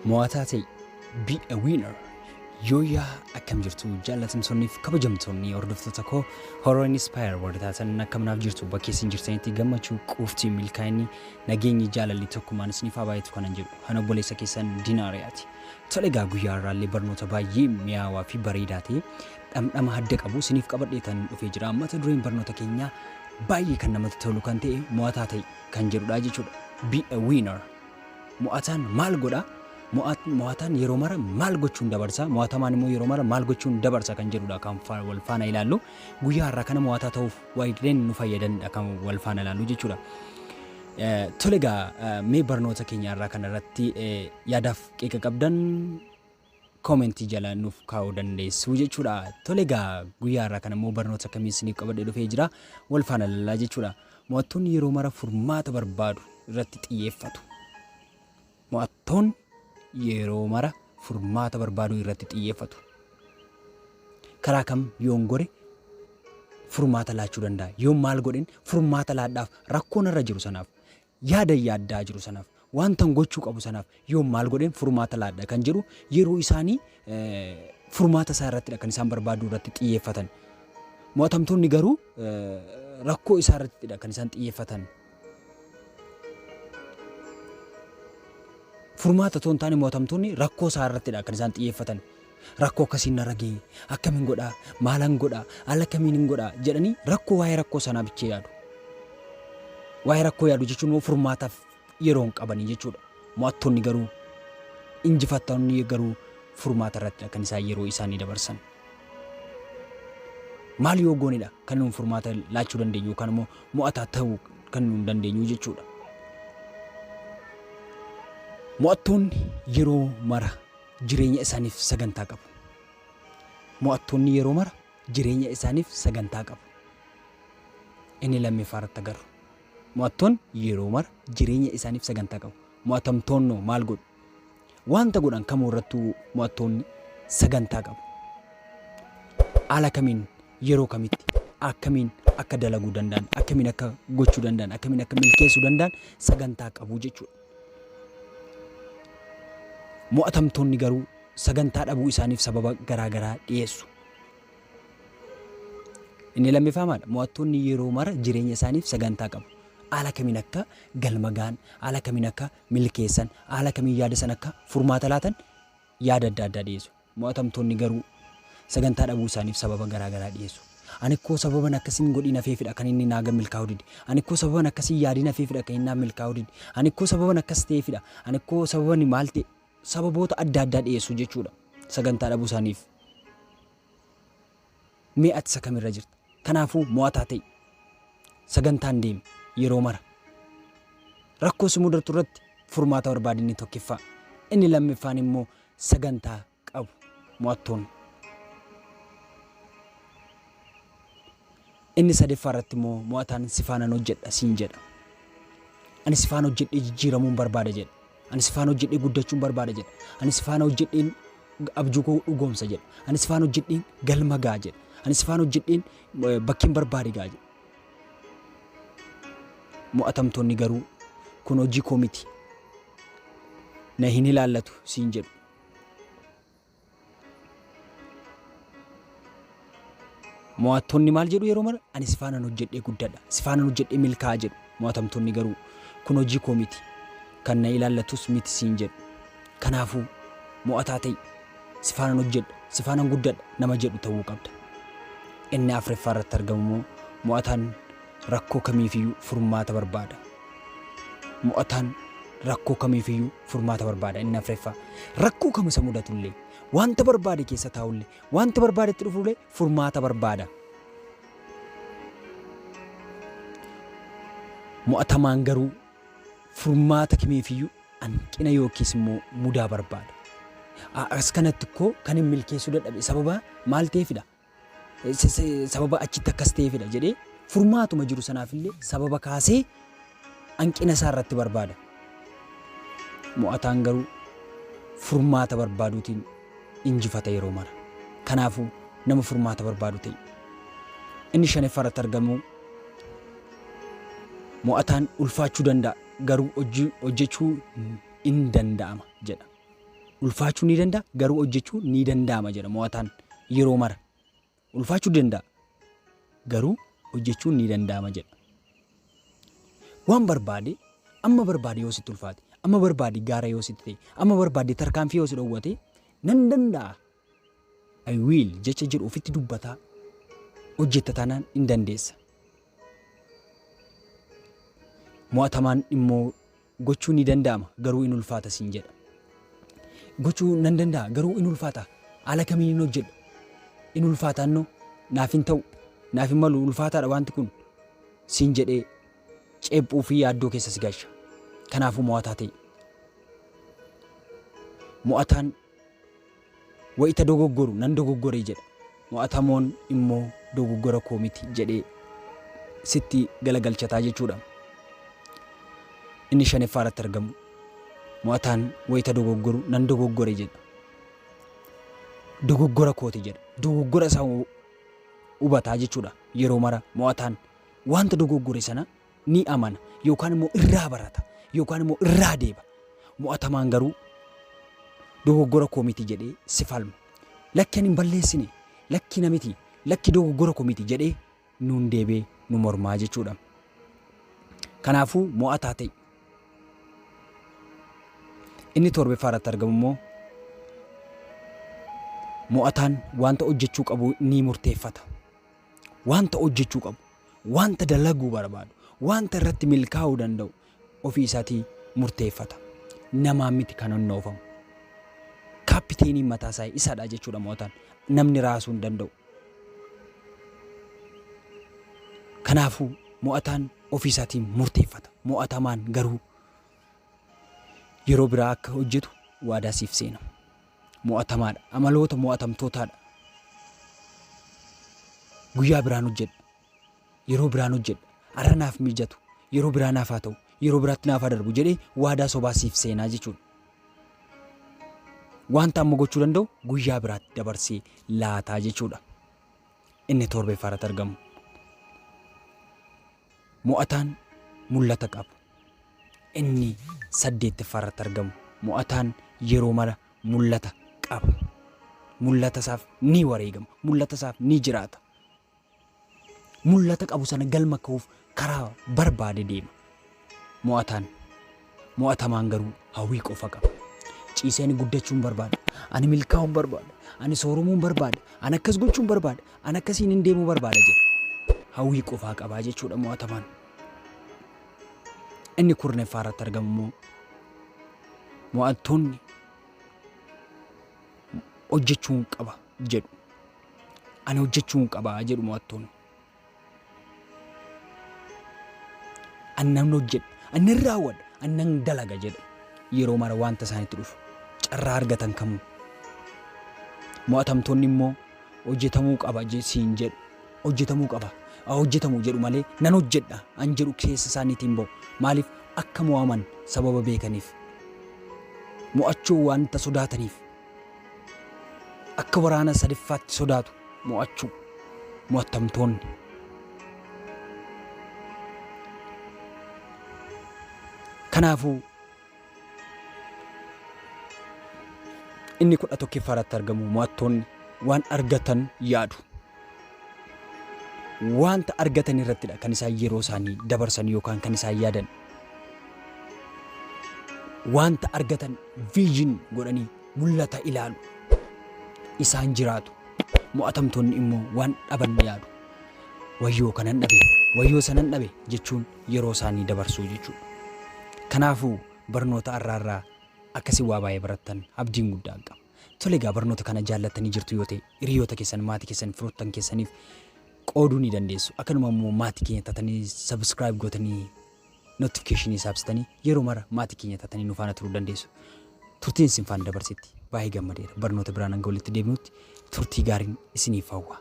mo'ataa ta'e be a winner. Yooyaa akkam jirtu jaalatamtoonni fi kabajamtoonni hordoftoota koo Horror Inspire warra taatan akkam jirtu bakka isin jirtanitti gammachuu quuftii milkaa'inni nageenyi jaalalli tokkummaan isiniif baay'atu kanan jedhu hana obboleessa keessan Dinaariyaati. Tole egaa guyyaa irraallee barnoota baay'ee mi'aawaa fi bareedaa ta'e dhamdhama adda qabu isiniif qabadheetan dhufee jira. Mata dureen barnoota keenyaa baay'ee kan namatti tolu kan ta'e mo'ataa ta'e kan jedhudha jechuudha. Be a winner. Mo'ataan maal godha? Mo'ataan yeroo mara maal gochuun dabarsa? Mo'atamaan immoo yeroo mara maal gochuun dabarsa kan jedhudha kan wal faana ilaallu. Guyyaa irraa kana mo'ataa ta'uuf waa'een nu fayyadanidha kan wal faana ilaallu jechuudha. Tole egaa mee barnoota keenya irraa kanarratti yaadaaf qeeqa qabdan koomentii jala nuuf kaa'uu dandeessu jechuudha. Tole egaa guyyaa irraa kana immoo barnoota kamii isiniif qabadhee dhufee jira wal faana ilaalaa jechuudha. Mo'attoonni yeroo mara furmaata barbaadu irratti xiyyeeffatu. Mo'attoonni yeroo mara furmaata barbaadu irratti xiyyeeffatu. Karaa kam yoon gore furmaata laachuu danda'a? Yoon maal godhin furmaata laadhaaf rakkoon irra jiru sanaaf yaaddaa jiru sanaaf wanta gochuu qabu sanaaf yoon maal godhin furmaata laadha kan jedhu yeroo isaanii furmaata isaa irratti kan isaan barbaadu irratti xiyyeeffatan. Mo'atamtoonni garuu rakkoo isaa irratti kan isaan xiyyeeffatan. Furmaata toon taane mo'atamtoonni rakkoo isaa irrattidha kan isaan xiyyeeffatan. Rakkoo akkasiin narra ga'e akkamiin godhaa maalan godhaa ala kamiin godhaa jedhanii rakkoo waa'ee rakkoo sanaa bichee yaadu. Waa'ee rakkoo yaadu jechuun immoo furmaataaf yeroo hin qabanii jechuudha. Mo'attoonni garuu injifattoonni garuu furmaata irrattidha kan isaan yeroo isaanii dabarsan. Maal yoo goonidha kan nuun furmaata laachuu dandeenyu yookaan immoo mo'ataa ta'uu kan nuun dandeenyu jechuudha. Mo'attoonni yeroo mara jireenya isaaniif sagantaa qabu. Mo'attoonni yeroo mara jireenya isaaniif sagantaa qabu. Inni lammaffaa irratti agarru. Mo'attoonni yeroo mara jireenya isaaniif sagantaa qabu. Mo'atamtoonni maal godhu? Wanta godhan kamuu irrattuu mo'attoonni sagantaa qabu. Haala kamiin yeroo kamitti akkamiin akka dalaguu danda'an, akkamiin akka gochuu danda'an, akkamiin akka milkeessuu danda'an sagantaa qabu jechuudha. Mo'atamtoonni garuu sagantaa dhabuu isaaniif sababa garaagaraa dhiyeessu. Inni lammaffaa maal? Mo'attoonni yeroo mara jireenya isaaniif sagantaa qabu. Haala kamiin akka galma ga'an, haala kamiin akka milkeessan, haala kamiin yaada san akka furmaata laatan yaada adda addaa dhiyeessu. Mo'atamtoonni garuu sagantaa dhabuu isaaniif sababa garaagaraa dhiyeessu. Ani koo sababan akkasiin godhiin hafeefidha kan inni naaga milkaa'uu dide. Ani koo sababan akkasiin yaadiin hafeefidha kan inni naa milkaa'uu dide. Ani koo sababan akkas ta'eefidha. Ani koo sababan maal ta'e sababoota adda addaa dhiyeessu jechuudha. Sagantaa dhabuu isaaniif. Mee ati isa kamirra jirta? Kanaafuu mo'ataa ta'e sagantaan deemi yeroo mara. Rakkoo si mudatu irratti furmaata barbaadi inni tokkoffaa. Inni lammaffaan immoo sagantaa qabu mo'attoonni. Inni sadaffaa irratti immoo mo'ataan si faana hojjedha siin jedha. Ani si faana hojjedhee jijjiiramuun barbaada jedha. Ani si faana hojjedhee guddachuun barbaada jedha. Ani si faana hojjedheen abjuu koo dhugoomsa jedha. Ani si faana hojjedheen galma ga'a jedha. Ani si faana hojjedheen bakkiin barbaade ga'a jedha. Mo'atamtoonni garuu kun hojii koo miti. Na hin ilaallatu siin jedhu. Mo'attoonni maal jedhu yeroo mara? Ani si faana hojjedhee guddadha. Si faana hojjedhee milkaa'a jedhu. Mo'atamtoonni garuu kun hojii koo miti. Kan na ilaallatus miti siin jedhu. Kanaafuu mo'ataa ta'e si faana hojjedha, si faana guddadha nama jedhu ta'uu qabda. Inni afuraffaa irratti argamu immoo mo'ataan rakkoo kamiifiyyuu furmaata barbaada. Mo'ataan rakkoo kamiifiyyuu furmaata barbaada. Inni afuraffaa rakkoo kam isa mudatullee wanta barbaade keessa taa'ullee wanta barbaadetti dhufullee furmaata barbaada. Mo'atamaan garuu furmaata kamiifiyyuu hanqina yookiis immoo mudaa barbaada. As kanatti koo kan hin milkeessuu dadhabe sababa maal ta'eefidha? Sababa achitti akkas ta'eefidha jedhee furmaatuma jiru sanaafillee sababa kaasee hanqina isaa irratti barbaada. Mo'ataan garuu furmaata barbaaduutiin injifata yeroo mara. Kanaafuu nama furmaata barbaadu ta'e. Inni shanaffaa irratti argamu mo'ataan ulfaachuu danda'a garuu hojjechuu hin danda'ama jedha. ulfaachuu ni danda'a garuu hojjechuu ni danda'ama jedha mo'ataan yeroo mara. Ulfaachuu danda'a garuu hojjechuu ni danda'ama jedha. Waan barbaade amma barbaade yoo sitti ulfaate amma barbaade gaara yoo sitti ta'e amma barbaade tarkaanfii yoo si dhowwate nan danda'a. I will jecha jedhu ofitti dubbataa hojjetta taanaan hin dandeessa. Mo'atamaan immoo gochuu ni danda'ama garuu in ulfaata siin jedha. Gochuu nan danda'a garuu in ulfaata haala kamiin hin hojjedha. In ulfaataannoo naaf hin ta'u naaf hin malu ulfaataadha wanti kun siin jedhee ceephuu fi yaaddoo keessa si galcha. Kanaafuu mo'ataa ta'e. Mo'ataan wayita dogoggoru nan dogoggoree jedha. Mo'atamoon immoo dogoggora koo miti jedhee sitti galagalchataa jechuudha. Inni shanaffaa irratti argamu. Mo'ataan wayita dogoggoru nan dogoggore jedha. Dogoggora kooti jedha. Dogoggora isaa hubataa jechuudha. Yeroo mara mo'ataan wanta dogoggore sana ni amana yookaan immoo irraa barata yookaan immoo irraa deeba. Mo'atamaan garuu dogoggora koo miti jedhee si falma. Lakki ani hin balleessine lakki namiti lakki dogoggora koo miti jedhee nuun deebee nu mormaa jechuudha. Kanaafuu mo'ataa ta'e. Inni torbaffaa irratti argamu immoo mo'ataan wanta hojjechuu qabu ni murteeffata. Wanta hojjechuu qabu, wanta dalaguu barbaadu, wanta irratti milkaa'uu danda'u ofii isaatii murteeffata. Namaan miti kan honnoofamu. Kaapiteeniin mataa isaa isadha jechuudha mo'ataan. Namni raasuu hin danda'u. Kanaafuu mo'ataan ofii isaatiin murteeffata. Mo'atamaan garuu yeroo biraa akka hojjetu waadaa siif seena. Mo'atamaadha. Amaloota mo'atamtootaadha. Guyyaa biraan hojjedha. Yeroo biraan hojjedha. Har'a naaf mijatu. Yeroo biraa naaf haa ta'u. Yeroo biraatti naaf haa darbu jedhee waadaa sobaa siif seenaa jechuudha. Wanta amma gochuu danda'u guyyaa biraatti dabarsee laataa jechuudha. Inni torbaffaa irratti argamu. Mo'ataan mul'ata qaba. Inni saddeettaffaa irratti argamu. Mo'ataan yeroo mara mul'ata qaba. Mul'ata isaaf ni wareegama. Mul'ata isaaf ni jiraata. Mul'ata qabu sana galma ka'uuf karaa barbaade deema. Mo'atamaan garuu hawwii qofa qaba. Ciiseen guddachuun barbaada. Ani milkaa'uun barbaada. Ani sooromuun barbaada. Ani akkas gochuun barbaada. Ani akkasiin hin deemuu barbaada jedha. Hawwii qofaa qabaa jechuudha mo'atamaan. Inni kurnaffaa irratti argamu immoo mo'attoonni hojjechuun qaba jedhu. Ani hojjechuun qabaa jedhu mo'attoonni. Ani nan hojjedha. Ani nan raawwadha. Ani nan dalaga jedha. Yeroo mara wanta isaanitti dhufu carraa argatan kamuu. Mo'atamtoonni immoo hojjetamuu qaba siin jedhu. Hojjetamuu qaba. Hojjetamuu jedhu malee nan hojjedha an jedhu keessa isaaniitiin ba'u. Maaliif akka mo'aman sababa beekaniif. Mo'achuu wanta sodaataniif. Akka waraana sadaffaatti sodaatu mo'achuu mo'atamtoonni. Kanaafuu inni 11ffaa irratti argamu mo'attoonni waan argatan yaadu. Wanta argatan irrattidha kan isaan yeroo isaanii dabarsan yookaan kan isaan yaadan. Wanta argatan viijin godhanii mul'ata ilaalu. Isaan jiraatu. Mo'atamtoonni immoo waan dhaban yaadu. Wayyoo kanan dhabe, wayyoo sanan dhabe jechuun yeroo isaanii dabarsuu jechuudha. Kanaafuu barnoota irraa akkasii waa baay'ee barattan abdiin guddaa qaba. Tole egaa barnoota kana jaallattanii jirtu yoo ta'e hiriyoota keessan, maatii keessan, firoottan keessaniif qooduu ni dandeessu. Akkanuma immoo maatii keenya taatanii subscribe gootanii notification saabsitanii yeroo mara maatii keenya taatanii nu faana turuu dandeessu. Turtiin isin faana dabarsetti baay'ee gammadeera. Barnoota biraan hanga walitti deebinutti turtii gaariin isiniif hawwa.